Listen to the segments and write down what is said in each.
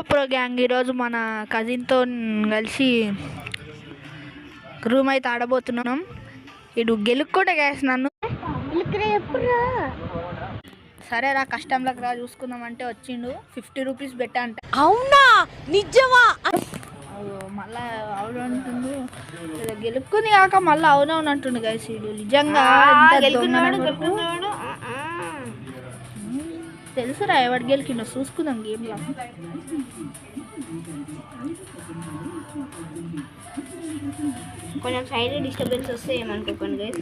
Pro gang ఈరోజు మన కజిన్తో కలిసి రూమ్ అయితే ఆడబోతున్నాం. ఇడు గెలుక్కుంటే గ్యాస్ నన్ను సరేరా కష్టంలోకి రా చూసుకుందాం అంటే వచ్చిండు. 50 రూపీస్ పెట్టా అంట. అవునా నిజమా? మళ్ళా అవును అంటుండు. గెలుక్కుంది కాక మళ్ళీ అవునవును అంటుండు గైస్. ఇడు నిజంగా తెలుసురా ఎవడు గెలికిండో చూసుకుందాం గేమ్లో. కొంచెం సైడ్ డిస్టర్బెన్స్ వస్తే ఏమనుకోకండి గైస్.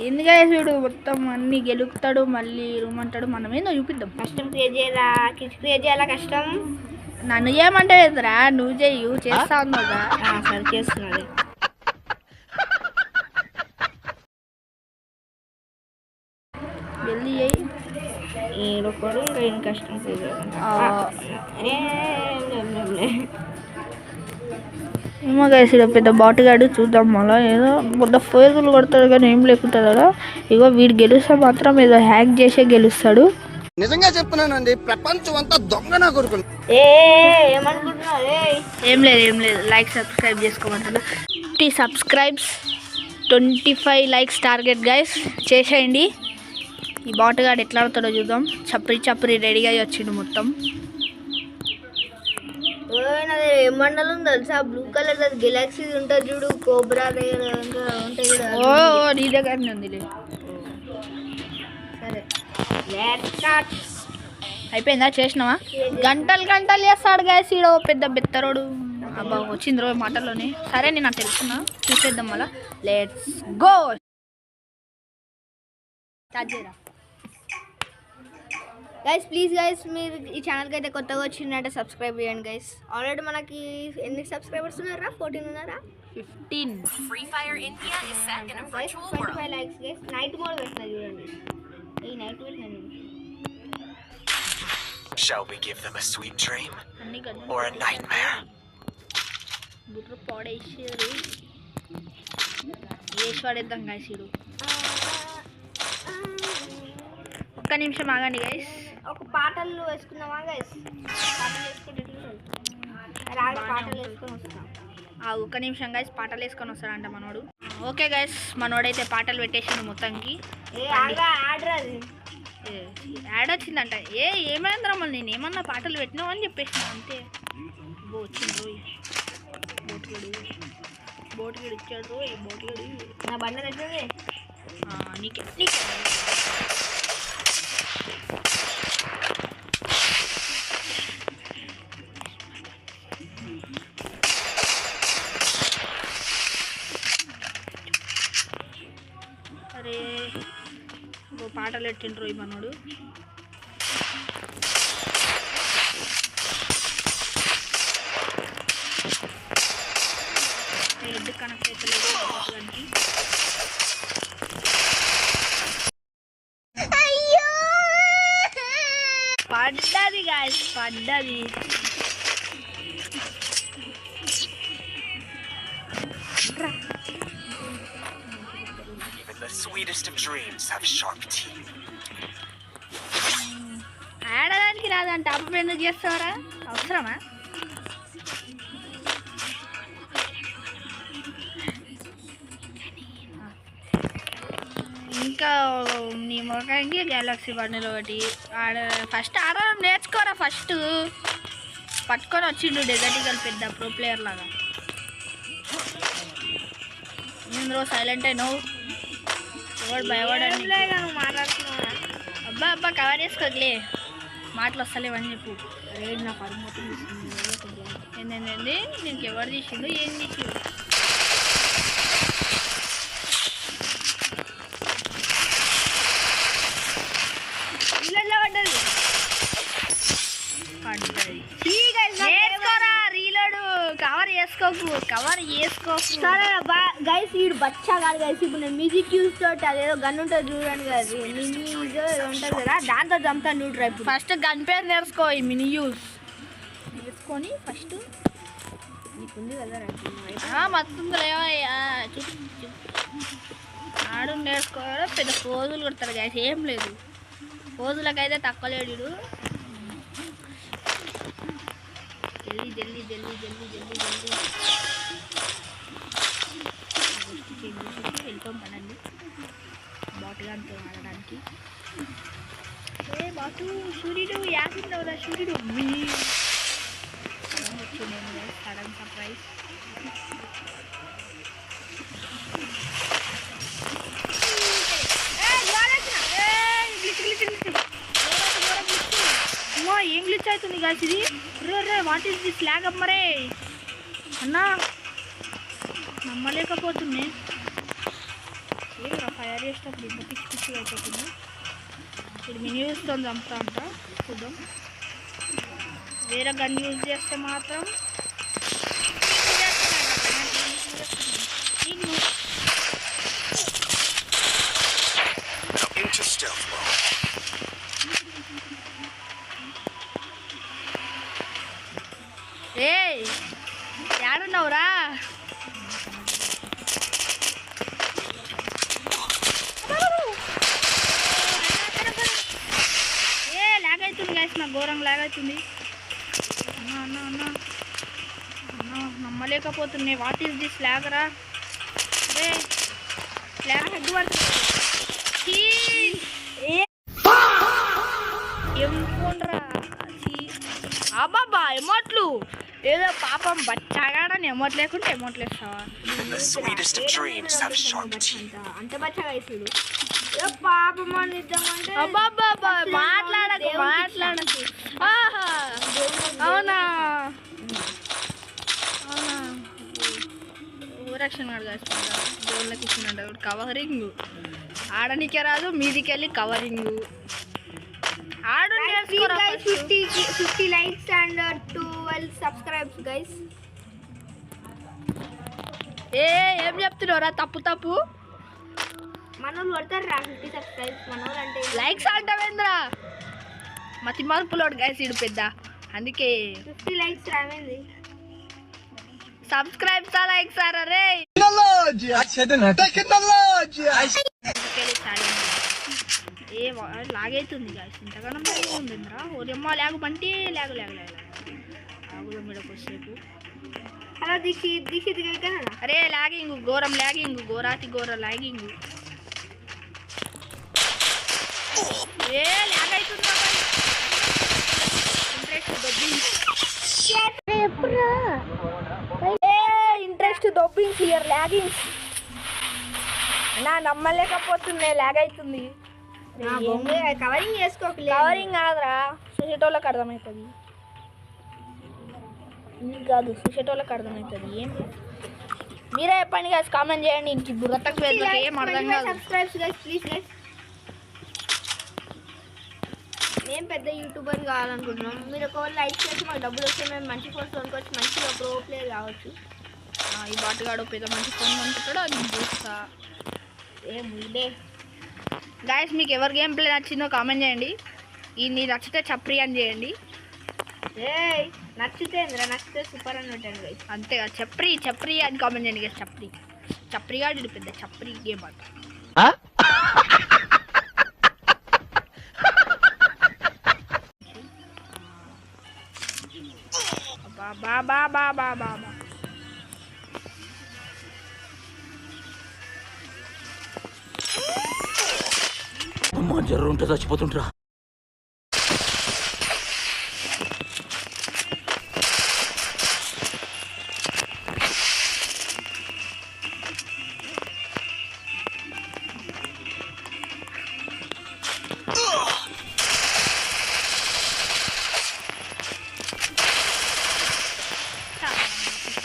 ఏంది గైస్ వీడు మొత్తం అన్ని గెలుపుతాడు మళ్ళీ రూమ్ అంటాడు. మనం ఏందో చూపిద్దాం. కష్టం క్రియేట్ చేయాలా, కిచ్ క్రియేట్ చేయాలా కష్టం. నన్ను చేయమంటే రా నువ్వు చెయ్యు చేస్తా ఉన్నావుగా. సరే చేస్తున్నది. వెళ్ళి చేయి ఏడొకడు ఏం కష్టం ఏమో గైస్ ఇక్కడ పెద్ద బాటుగాడు. చూద్దాం మళ్ళీ ఏదో పెద్ద ఫోర్గులు కొడతాడు కానీ ఏం లేకుంటుంది కదా. ఇగో వీడు గెలుస్తే మాత్రం ఏదో హ్యాక్ చేసే గెలుస్తాడు. నిజంగా చెప్తున్నానండి, ప్రపంచం అంతా దొంగ నా కొడుకు. ఏం లేదు లైక్ సబ్స్క్రైబ్ చేసుకోమంటాడు. 50 సబ్స్క్రైబ్స్ 25 లైక్స్ టార్గెట్ గైస్. చేసేయండి. ఈ బాటుగాడు ఎట్లా ఆడుతాడో చూద్దాం. చప్పరి రెడీగా వచ్చిండు మొత్తం. మండలం తెలుసా? బ్లూ కలర్ గెలాక్సీ ఉంటుంది చూడు, కోబ్రా దగ్గర ఉంటాయి చూడు. ఓ నీ దగ్గరనే ఉంది. సరే అయిపోయిందా? చేసినావా? గంటలు చేస్తాడు గైస్ ఈడో పెద్ద బెత్తరోడు. అబ్బా వచ్చింది రోజు మాటల్లోనే. సరే నేను నాకు తెలుసుకున్నా, చూసేద్దాం మళ్ళా. Let's go. స్టార్ట్ చేయరా గైస్. ప్లీజ్ గైస్ మీరు ఈ ఛానల్కి అయితే కొత్తగా వచ్చిందంటే సబ్స్క్రైబ్ చేయండి గైస్. ఆల్రెడీ మనకి ఎన్ని సబ్స్క్రైబర్స్ ఉన్నారా? 14 ఉన్నారా? 15. Free Fire India is set in a virtual world. 25 likes guys. Night mode పెట్టినా చూడండి. ఈ నైట్ పెట్టినా Shall we give them a sweet dream or a nightmare? బుర్ర పాడేసారు. వేసి పడేద్దాం గైస్. ఇడు ఒక్క నిమిషం ఆగండి గైస్. ఒక పాటలు వేసుకుందామా గైస్? పాటలు వేసుకుంటే పాటలు వేసుకొని వస్తున్నాం. ఒక్క నిమిషం గైస్, పాటలు వేసుకొని వస్తాడంట మనోడు. ఓకే గైస్, మనోడైతే పాటలు పెట్టేసిండు మొత్తానికి. యాడ్ వచ్చిందంట. ఏమైందిరా మళ్ళీ నేను ఏమన్నా పాటలు పెట్టినావు అని చెప్పేసిన అంతే. వచ్చింది రోయ్ బోటుగడు ఇచ్చాడు రోయ్. బోటుగడు నా బండ తెచ్చింది. నీకే అరే పాటలు పెట్టిండ్రు రోయ్ మనోడు. హెడ్ కనెక్ట్ అవుతలేదు దానికి. పడ్డది గాయస్, పడ్డది. Even the sweetest of dreams have sharp teeth. ఆడడానికి రాదంట. అప్పుడు ఎందుకు చేస్తావరా? అవసరమా? ఇంకా నీ మొఖానికి గెలాక్సీ బండిలో ఒకటి ఫస్ట్ ఆడడం నేర్చుకోరా. ఫస్ట్ పట్టుకొని వచ్చిండు డెజర్టికల్ పెద్ద ప్రో ప్లేయర్ లాగా. నేను సైలెంట్ అయినావు. ఎవడు భయపడండి. మాట్లాడుతున్నా. అబ్బా కవర్ చేసుకోలే, మాటలు వస్తలేవని చెప్పు. అరే నాకు అనుమతి ఏంటండి? నీకు ఎవరు తీసిండు? ఏం తీసిండు? కవర్ చేసుకోకు. సరే గైస్ వీడు బచ్చా కాదు గైస్. ఇప్పుడు నేను మ్యూజిక్ యూస్ తోటి అదేదో గన్ ఉంటుంది చూడండి కదా, మినీ యూజ్ ఏదో ఉంటుంది కదా, దాంతో చంపుతాను చూడరా. ఇప్పుడు ఫస్ట్ గన్ పేరు నేర్చుకో. ఈ మినీ యూజ్ నేర్చుకొని ఫస్ట్ నీకుంది కదా మత్తుందిలేమో ఆడు నేర్చుకోవాలి. పెద్ద ఫోజులు కొడతారు గైస్. ఏం లేదు పోజులకైతే తక్కువ లేడు వీడు. జల్దీ జల్దీ జల్దీ జల్దీ జల్దీ జల్దీ వెళ్తాం పడండి బాటుగాంతో ఆడడానికి. ఏ బాటు సూర్యుడు యాసిందవరా సూర్యుడు వచ్చింది సడన్ సర్ప్రైజ్. ఏం గ్లిచ్ అవుతుంది గాయస్ ఇది. రే వాట్ ఈస్ దిస్ ల్యాగ్ అమ్మరే అన్నా నమ్మలేకపోతుంది. ఫైర్ చేసేటప్పుడు ఇంత పిచ్చి పిచ్చిగా అయిపోతుంది. ఇప్పుడు మినీ యూస్తో చంపుతా అంట చూద్దాం. వేరే గన్ యూజ్ చేస్తే మాత్రం Into stealth mode. ఏయ్ యాడున్నావురా? ఏ లాగ్ అవుతుంది గాయస్, నాకు ఘోరంగా లాగ్ అవుతుంది. అన్నా అన్నా అన్నా అన్నా నమ్మలేకపోతున్నాయి. వాట్ ఈస్ దిస్ ల్యాగ్ రా? రే ల్యాగ్ హెడ్ పడుతుంది. ఏం ఫోన్ రా? అబ్బాబా ఎమోట్లు ఏదో పాపం బచ్చాగాడని ఎమోట్ లేకుంటే ఎమోట్లు వేస్తావా? Even the sweetest of dreams have sharp teeth. అంత బచ్చగా వేసుడు పాపం అని ఇద్దామంటే అబ్బాబ్బా మాట్లాడకు మాట్లాడకు. ఆహా అవునా అవునా ఓరక్షణ కాడుగా దేవుళ్ళకి ఇచ్చినట్టు కవరింగ్ ఆడనికే రాదు, మీదికి వెళ్ళి కవరింగ్ ఆడు. 50 likes and 12 subscribes guys. ఏం చెప్తున్నావురా? తప్పు తప్పు మనోళ్ళు కొడతారు రా 50 subscribes. మనోళ్ళు అంటే లైక్స్ అంటావేంద్రా? మతి మార్పులోడు గైస్ ఇడు పెద్ద, అందుకే 50 likes రావేంది. సబ్స్క్రైబ్స్ లైక్స్ రే ఏ లాగైతుంది గాయస్. ఇంతగానో ఉందిరా ఓరమ్మ లాగు బంటి లాగు లాగు లాగు ఆగుదాం మీద కొద్దిసేపు. హలో దీక్షిత్ కదా. అరే లాగింగ్ ఘోరం లాగింగ్ ఘోరాతి ఘోర లాగింగ్. ఏ లాగ్ అవుతుంది ఇంట్రెస్ట్ దొబ్బింగ్స్ ఇయర్ లాగింగ్స్ నా నమ్మలేకపోతుంది. లాగ్ అవుతుంది. కవరింగ్ చేసుకోకలే. కవరింగ్ కాదురా, చూసేటోళ్ళకి అర్థమవుతుంది. నీకు కాదు చూసేటోళ్ళకి అర్థమవుతుంది. ఏం మీరే చెప్పండి కాదు, కామెంట్ చేయండి. ఇంక బుర్రతకు వెళ్ళకి ఏం అర్థం కాదు. Subscribes guys please guys. మేము పెద్ద యూట్యూబర్ కావాలనుకుంటున్నాం. మీరు ఒక లైక్ చేసి మాకు డబ్బులు వస్తే మేము మంచి ఫోన్స్ కొనుక్కోవచ్చు, మంచిగా ప్రో ప్లేయర్ కావచ్చు. ఈ బాటుగాడు పెద్ద మంచి ఫోన్ అనుకుంటాడు, అది నేను చూస్తా. ఏముందే గాయస్, మీకు ఎవరి గేమ్ ప్లే నచ్చిందో కామెంట్ చేయండి. ఈ నచ్చితే చప్రి అని చేయండి. నచ్చితే నచ్చితే సూపర్ అని పెట్టండి గైస్. అంతేగా చప్రి చప్రి అని కామెంట్ చేయండి గైస్. చప్రి చప్రిగాడు పెద్ద చప్రి గేమ్ ఆట. బాబా బాబా బాబా అమ్మా జ్వరం ఉంటే చచ్చిపోతుంటరా.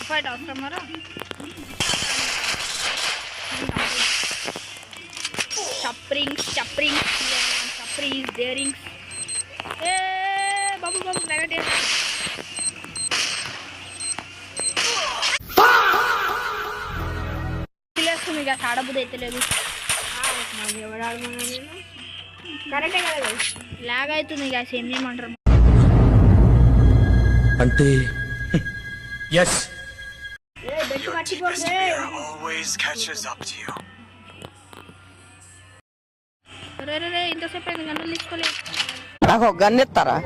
ఫైట్ అవసరమారా? చప్రింగ్స్ చప్రింగ్స్ చప్రీస్ డేరింగ్స్. ఏ బాబు బాబు నెగటివ్ తెలియస్తుంది ఇక ఆడబుద్ధి అయితే లేదు. ఎవరు ఆడమన్నా నేను కరెక్టే కదా గైస్. లాగ్ అవుతుంది ఇక ఏం చేయమంటారు అంటే yes Your deepest fear always catches up to you. రే ఇంతసేపు అయింది గంటలు తీసుకోలేదు. నాకు ఒక గన్ ఇస్తారా?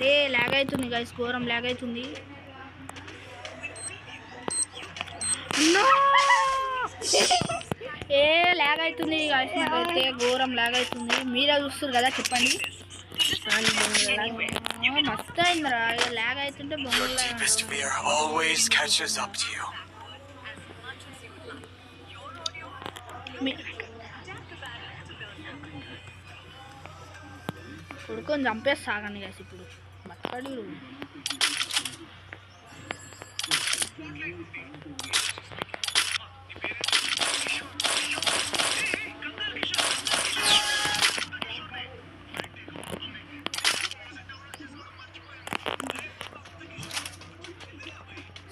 రే లాగ్ అవుతుంది గైస్, ఘోరం లాగ్ అవుతుంది. ఏ లాగ్ అవుతుంది గైస్, నాకైతే ఘోరం లాగ్ అవుతుంది. మీరే చూస్తారు కదా, చెప్పండి. మస్తు అయిందిరా లాగ్ అవుతుంటే బొంగులా. Deepest fear always catches up to you. కొడుకొని చంపేస్తాగండి గైస్ ఇప్పుడు బట్టడు.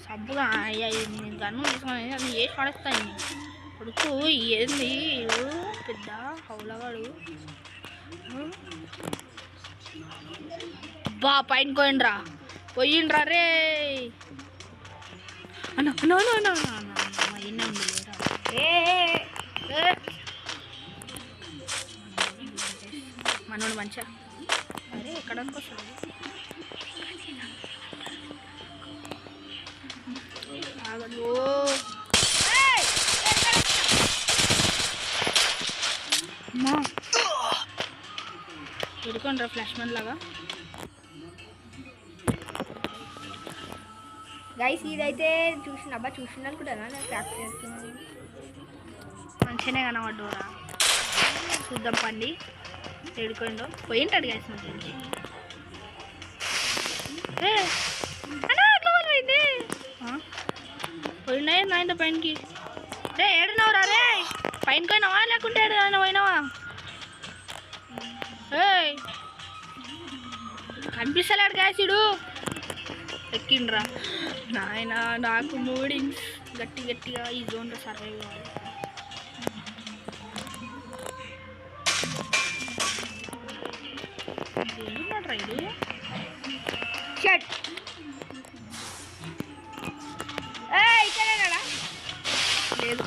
సబ్బుగా అయ్యా నేను గన్ను తీసుకొని అది చేసి పడేస్తాను. కొడుకు ఏంది పెద్ద హౌలగాడు. బా పైన పోయిండ్రా పోయిండ్రా రే అన్న ఇన్నే ఉంది మనోడు మంచిగా. అరే ఎక్కడ అనుకోస్తాడు ఆగదు. అమ్మా పెడుకోండి రా ఫ్లాష్ మ్యాన్ లాగా. గైస్ ఇదైతే చూసిన అనుకుంటారా నేను క్రాఫ్ట్ చేస్తున్నాను. మంచిగానే కనబడ్డోరా, చూద్దాం పండి ఏడుకోండో పోయింటాడు గైస్. మంచి పోయినాయి నాయన పైనకి. రే ఏడున్నావురా రే, పైన పోయినావా లేకుంటే ఏడైనా పోయినావా? కనిపిస్తలేడు గాయసుడు, ఎక్కిండ్రా నాయన. నాకు మూడింగ్స్ గట్టిగా ఈ జోన్లో సర్వైవ్ కావాలి. ఏడున్నాడు రైడు షట్ ఇక్కడేనా? లేదు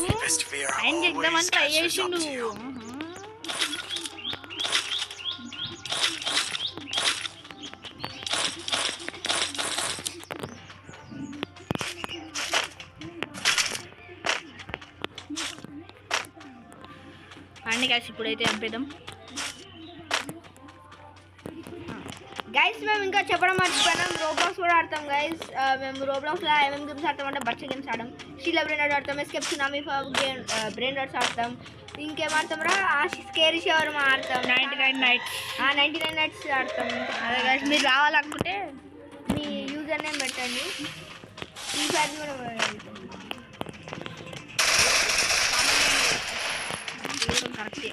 Deepest fear ఆయన always చేద్దామని ట్రై catches up చేసిండు. to you. అన్ని కలిసి ఇప్పుడైతే చంపేద్దాం. గైస్ మేము ఇంకా చెప్పడం మర్చిపోయినాం, రోబ్లాక్స్ కూడా ఆడతాం గైస్. మేము రోబ్లాక్స్లో ఏమేమి గేమ్స్ ఆడతాం అంటే బర్చ గేమ్స్ ఆడతాం, షీలా బ్రెయిన్ రాట్ ఆడతాం, escape tsunami game brain rods ఆడతాం. ఇంకేం ఆడతాం రా, స్కేరీ షవర్ ఆడతాం, 99 నైట్స్ 99 నైట్స్ ఆడతాం. అదే గైస్, మీరు రావాలనుకుంటే మీ యూజర్ నేమ్ పెట్టండి. ఈసారి కూడా కరెక్టే.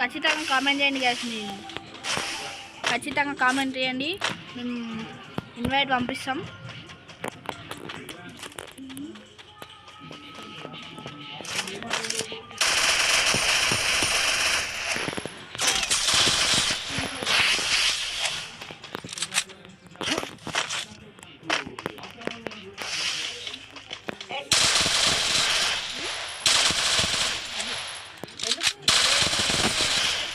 ఖచ్చితంగా కామెంట్ చేయండి గైస్, మీరు ఖచ్చితంగా కామెంట్ చేయండి, మేము ఇన్వైట్ పంపిస్తాం.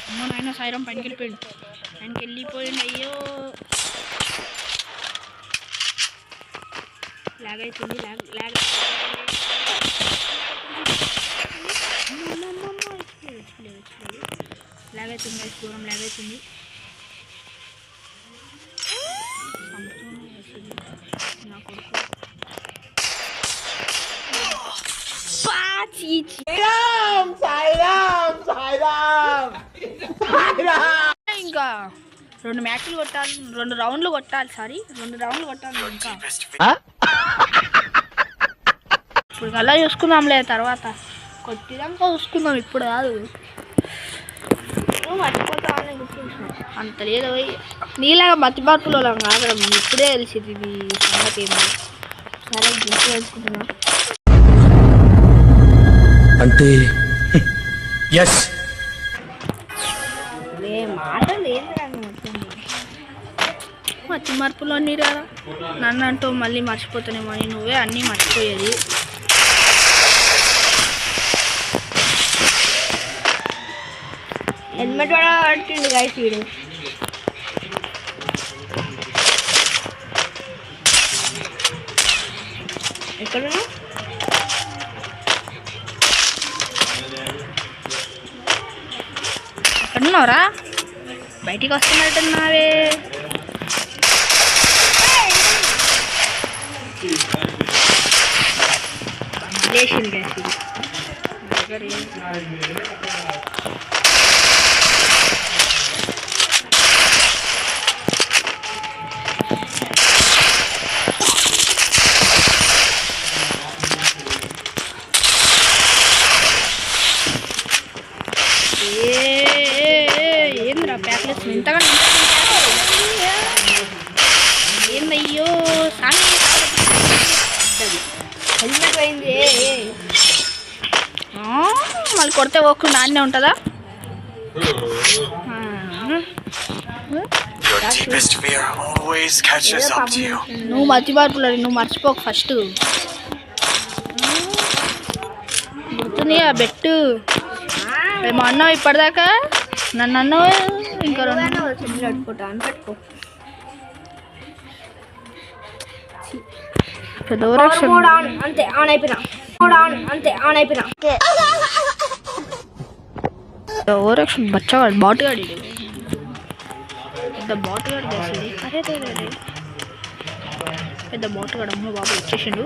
అమ్మో నాయన సాయిరాం పైనకి వెళ్ళిపోయిండు. అయ్యో లాగ్ అవుతుంది, లాగ్ లాగ్ అవుతుంది, దూరం లాగ్ అవుతుంది. నా కొడుకు ఇంకా 2 మ్యాచ్లు కొట్టాలి, 2 రౌండ్లు కొట్టాలి. సారీ 2 రౌండ్లు కొట్టాలి. ఇంకా ఇప్పుడు అలా చూసుకుందాంలే, తర్వాత కొట్టినాక చూసుకుందాం, ఇప్పుడు కాదు. మర్చిపోతామని గుర్తించిన అంత లేదు నీలాగా మతిబార్పులో కాదు, ఇప్పుడే తెలిసింది ఇది సంగతి ఏంది. సరే గుర్తు వేసుకుంటున్నా. అంటే ఎస్ మాటలు ఏంద్రా మొత్తం. మతి మార్పులు అన్నీ రారా నన్ను అంటూ మళ్ళీ మర్చిపోతానేమో అని నువ్వే అన్నీ మర్చిపోయేది. హెల్మెట్ కూడా పట్టిండు గైస్ వీడు. ఎక్కడ ఎక్కడున్నావురా? బయటికి వస్తున్నట్టున్నావే. లేచింది గైస్ ఇది. ఏంద్రా ప్యాక్లెస్ ఇంతగా ఏందయ్యో సామి హెల్మెట్ పోయింది. మళ్ళీ కొడితే పోకుండా అన్నీ ఉంటుందా? Your deepest fear always catches up to you. నువ్వు మర్చిపోతున్నా, నువ్వు మర్చిపోకు ఫస్ట్. గుర్తుంది ఆ బెట్టు ఏమో అన్నావు ఇప్పటిదాకా. నన్ను అన్నావు ఇంకా రెండు. చెట్లు పట్టుకుంటా అని పట్టుకో. పెద్ద ఓవరాక్షన్. అంతే ఆన్ అయిపోయినా. అంతే ఆన్ అయిపోయినా. ఓవరాక్షన్ బచ్చగాడు బాటుగాడు ఇది. పెద్ద బాటుగాడు చేసింది. అదే పెద్ద బాటుగాడు. అమ్మ బాబు వచ్చేసిండు.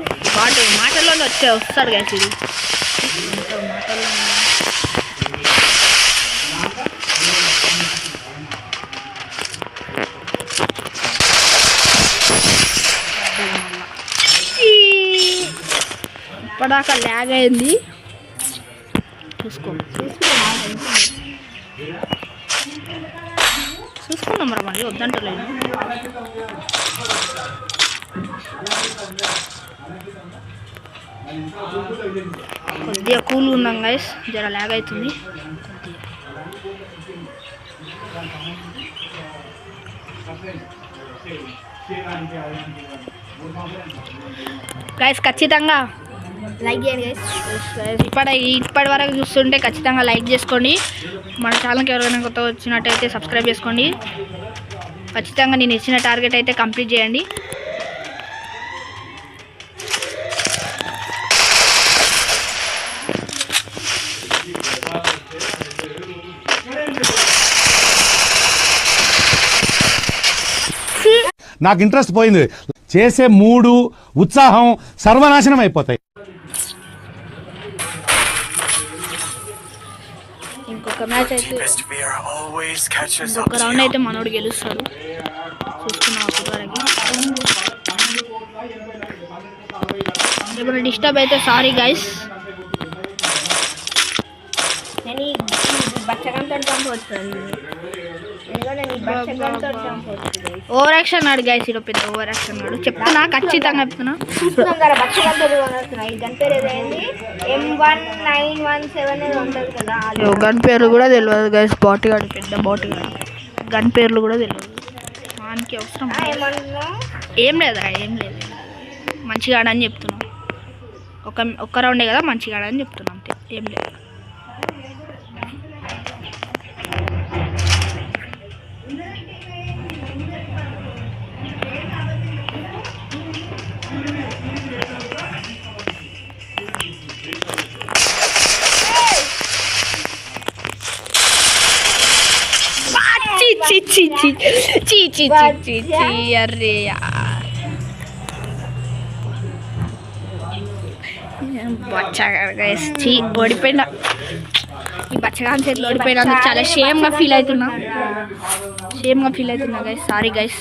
మాటల్లోనే వస్తాడు గ్యాస్ ఇది. మాటల్లో ఇప్పటిదాకా ల్యాగ్ అయింది. చూసుకున్నాం మరి మళ్ళీ వద్దంటలేదు. కొద్దిగా కూల్ ఉన్నాం గైస్. జర ల్యాగ్ అవుతుంది గైస్. ఖచ్చితంగా లైక్ చేయండి గైస్. ఇప్పటి వరకు చూస్తుంటే ఖచ్చితంగా లైక్ చేసుకోండి. మన ఛానల్కి ఎవరైనా కొత్త వచ్చినట్టయితే సబ్స్క్రైబ్ చేసుకోండి. ఖచ్చితంగా నేను ఇచ్చిన టార్గెట్ అయితే కంప్లీట్ చేయండి. నాకు ఇంట్రెస్ట్ పోయింది. చేసే మూడు ఉత్సాహం సర్వనాశనం అయిపోతాయి. ఇంకొక మ్యాచ్ అయితే Deepest fear always catches up ఇంకొక to రౌండ్ you. అయితే మనోడు గెలుస్తాడు. చూసుకున్నాం అప్పటివరకు. ఏమైనా డిస్టర్బ్ అయితే సారీ గైస్. నేను ఈ బచ్చగంతో చంపవచ్చు. ఓవర్ యాక్షన్ ఆడు గైస్. ఇది పెద్ద ఓవర్ యాక్షన్ ఆడు. చెప్తున్నా ఖచ్చితంగా చెప్తున్నా. గన్ పేర్లు కూడా తెలియదు గైస్. బాటుగాడు పెద్ద బాటుగాడు. గన్ పేర్లు కూడా తెలియదు. వానికి అవసరం ఏం లేదురా. ఏం లేదు. మంచిగా ఆడని చెప్తున్నా. ఒక్క రౌండే కదా మంచిగా ఆడని చెప్తున్నా అంతే. ఏం లేదు. అరే ఓడిపోయినా. ఈ బచ్చగాని చేతిలో ఓడిపోయినందుకు చాలా షేమ్గా ఫీల్ అవుతున్నా గైస్. Sorry guys.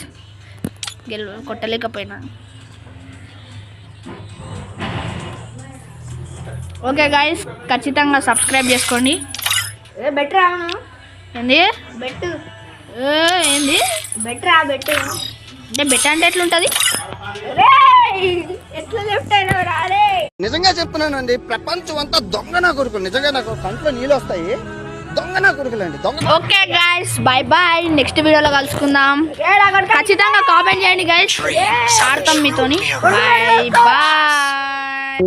కొట్టలేకపోయినా. ఓకే గైస్, ఖచ్చితంగా సబ్స్క్రైబ్ చేసుకోండి. బెటర్ అవును. ఏంది బెట్టు? ఏంది బెటర్? బెట్టు అంటే బెట్ అంటే ఎట్లుంటుంది? ఎట్లా లెఫ్ట్ అయినా రాలే. నిజంగా చెప్తున్నానండి, ప్రపంచం అంతా దొంగ నా కొడుకులు. నిజంగా నాకు కంట్లో నీళ్ళు వస్తాయి. దొంగ నా కొడుకులండి, దొంగ. Okay guys, bye bye. Next వీడియోలో కలుసుకుందాం. ఖచ్చితంగా కామెంట్ చేయండి గైస్, ఆడతాం మీతోని. Bye bye.